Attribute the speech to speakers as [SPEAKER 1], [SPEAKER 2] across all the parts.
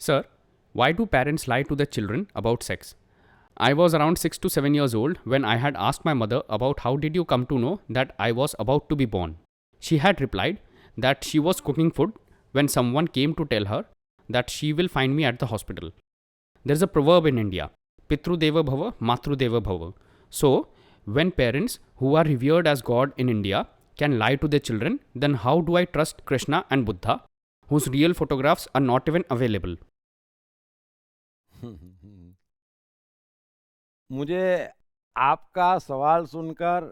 [SPEAKER 1] Sir, why do parents lie to their children about sex? I was around 6 to 7 years old when I had asked my mother about how did you come to know that I was about to be born. She had replied that she was cooking food when someone came to tell her that she will find me at the hospital. There's a proverb in India, Pitru Deva Bhava, Matru Deva Bhava. So, when parents who are revered as God in India can lie to their children, then how do I trust Krishna and Buddha, whose real photographs are not even available?
[SPEAKER 2] मुझे आपका सवाल सुनकर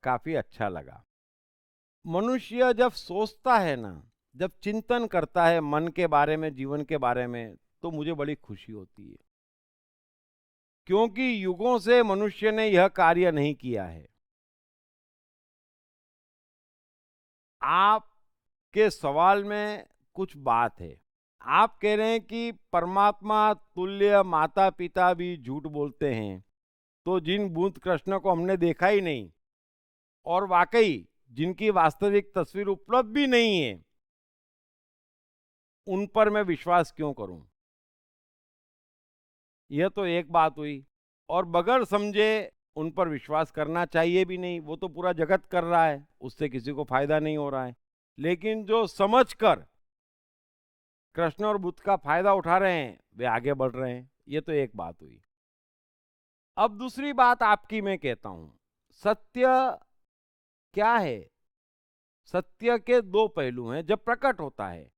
[SPEAKER 2] काफ़ी अच्छा लगा। मनुष्य जब सोचता है ना, जब चिंतन करता है मन के बारे में, जीवन के बारे में, तो मुझे बड़ी खुशी होती है, क्योंकि युगों से मनुष्य ने यह कार्य नहीं किया है। आपके सवाल में कुछ बात है। आप कह रहे हैं कि परमात्मा तुल्य माता पिता भी झूठ बोलते हैं, तो जिन बूंद कृष्ण को हमने देखा ही नहीं और वाकई जिनकी वास्तविक तस्वीर उपलब्ध भी नहीं है, उन पर मैं विश्वास क्यों करूं? यह तो एक बात हुई। और बगैर समझे उन पर विश्वास करना चाहिए भी नहीं, वो तो पूरा जगत कर रहा है, उससे किसी को फायदा नहीं हो रहा है। लेकिन जो समझकर कृष्ण और बुद्ध का फायदा उठा रहे हैं, वे आगे बढ़ रहे हैं। ये तो एक बात हुई। अब दूसरी बात आपकी मैं कहता हूं, सत्य क्या है? सत्य के दो पहलू हैं। जब प्रकट होता है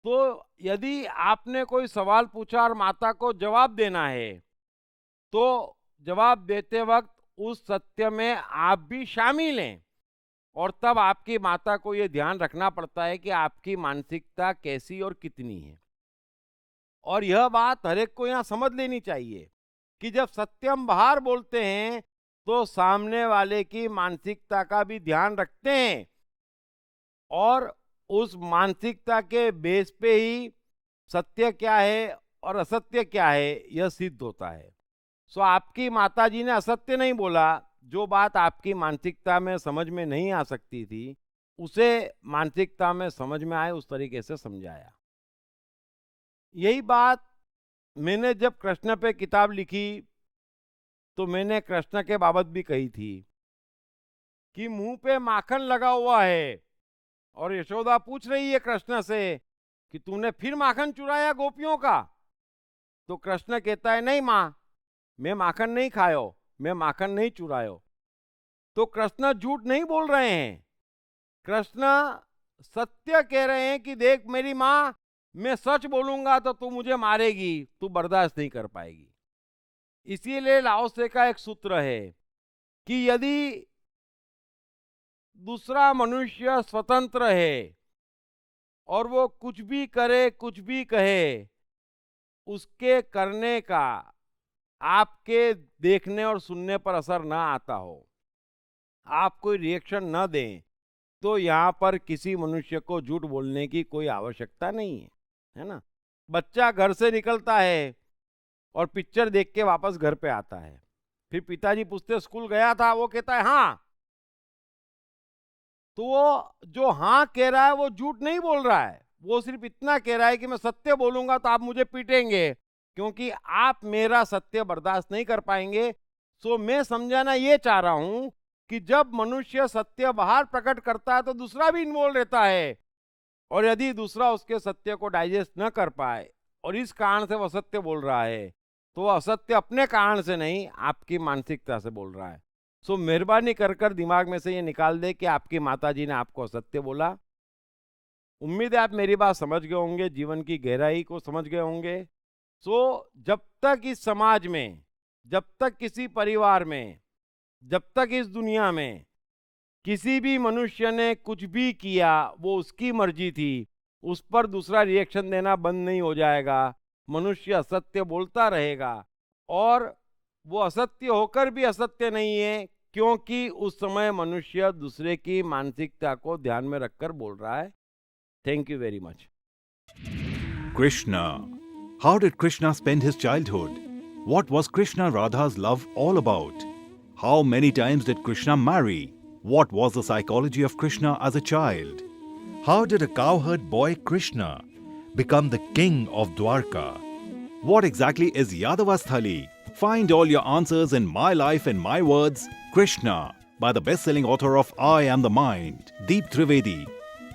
[SPEAKER 2] तो यदि आपने कोई सवाल पूछा और माता को जवाब देना है, तो जवाब देते वक्त उस सत्य में आप भी शामिल हैं, और तब आपकी माता को यह ध्यान रखना पड़ता है कि आपकी मानसिकता कैसी और कितनी है। और यह बात हर एक को यहाँ समझ लेनी चाहिए कि जब सत्यम बाहर बोलते हैं तो सामने वाले की मानसिकता का भी ध्यान रखते हैं, और उस मानसिकता के बेस पे ही सत्य क्या है और असत्य क्या है यह सिद्ध होता है। सो आपकी माताजी ने असत्य नहीं बोला। जो बात आपकी मानसिकता में समझ में नहीं आ सकती थी, उसे मानसिकता में समझ में आए उस तरीके से समझाया। यही बात मैंने जब कृष्ण पे किताब लिखी तो मैंने कृष्ण के बाबत भी कही थी कि मुंह पे माखन लगा हुआ है और यशोदा पूछ रही है कृष्ण से कि तूने फिर माखन चुराया गोपियों का? तो कृष्ण कहता है, नहीं माँ, मैं माखन नहीं खायो, मैं माखन नहीं चुरायो। तो कृष्ण झूठ नहीं बोल रहे हैं, कृष्ण सत्य कह रहे हैं कि देख मेरी माँ, मैं सच बोलूंगा तो तू मुझे मारेगी, तू बर्दाश्त नहीं कर पाएगी। इसीलिए लाओ से का एक सूत्र है कि यदि दूसरा मनुष्य स्वतंत्र है और वो कुछ भी करे कुछ भी कहे, उसके करने का आपके देखने और सुनने पर असर ना आता हो, आप कोई रिएक्शन न दें, तो यहाँ पर किसी मनुष्य को झूठ बोलने की कोई आवश्यकता नहीं है ना? बच्चा घर से निकलता है और पिक्चर देख के वापस घर पे आता है, फिर पिताजी पूछते स्कूल गया था? वो कहता है हाँ। तो वो जो हाँ कह रहा है वो झूठ नहीं बोल रहा है, वो सिर्फ इतना कह रहा है कि मैं सत्य बोलूंगा तो आप मुझे पीटेंगे, क्योंकि आप मेरा सत्य बर्दाश्त नहीं कर पाएंगे। सो मैं समझाना ये चाह रहा हूं कि जब मनुष्य सत्य बाहर प्रकट करता है तो दूसरा भी इन्वॉल्व रहता है, और यदि दूसरा उसके सत्य को डाइजेस्ट न कर पाए और इस कारण से वो असत्य बोल रहा है, तो वह असत्य अपने कारण से नहीं, आपकी मानसिकता से बोल रहा है। सो मेहरबानी कर कर दिमाग में से ये निकाल दे कि आपकी माताजी ने आपको असत्य बोला। उम्मीद है आप मेरी बात समझ गए होंगे, जीवन की गहराई को समझ गए होंगे। सो जब तक इस समाज में, जब तक किसी परिवार में, जब तक इस दुनिया में किसी भी मनुष्य ने कुछ भी किया, वो उसकी मर्जी थी, उस पर दूसरा रिएक्शन देना बंद नहीं हो जाएगा। मनुष्य असत्य बोलता रहेगा, और वो असत्य होकर भी असत्य नहीं है, क्योंकि उस समय मनुष्य दूसरे की मानसिकता को ध्यान में रखकर बोल रहा है। Thank you very much.
[SPEAKER 3] Krishna. How did Krishna spend his childhood? What was Krishna Radha's love all about? How many times did Krishna marry? What was the psychology of Krishna as a child? How did a cowherd boy Krishna
[SPEAKER 4] become the king of Dwarka.
[SPEAKER 3] What exactly is Yadavasthali? Find all your answers in My Life in My Words, Krishna, by the best-selling author of I Am the Mind, Deep Trivedi.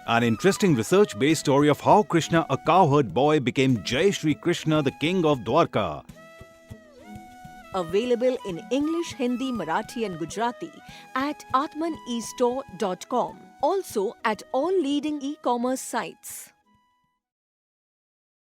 [SPEAKER 3] An interesting research-based story of how Krishna, a cowherd boy, became Jai Shri Krishna, the king of Dwarka.
[SPEAKER 5] Available in English, Hindi, Marathi and Gujarati at atmanestore.com. Also at all leading e-commerce sites.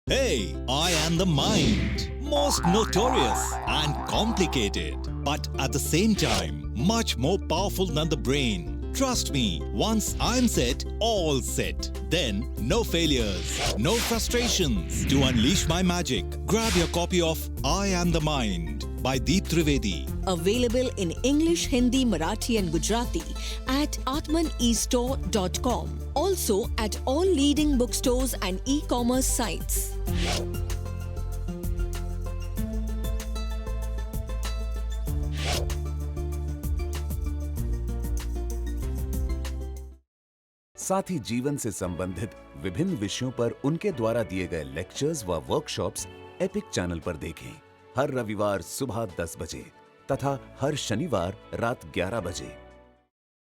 [SPEAKER 6] Hey, I am the mind. Most notorious and complicated, but at the same time, much more powerful than the brain. Trust me, once I'm set, all set. Then, no failures, no frustrations. To unleash my magic, grab your copy of I Am the Mind by Deep Trivedi.
[SPEAKER 5] Available in English, Hindi, Marathi and Gujarati at atmanestore.com. Also at all leading bookstores and e-commerce sites.
[SPEAKER 4] साथ ही जीवन से संबंधित विभिन्न विषयों पर उनके द्वारा दिए गए लेक्चर्स व वर्कशॉप्स एपिक चैनल पर देखें। हर रविवार सुबह 10 बजे तथा हर शनिवार रात 11 बजे।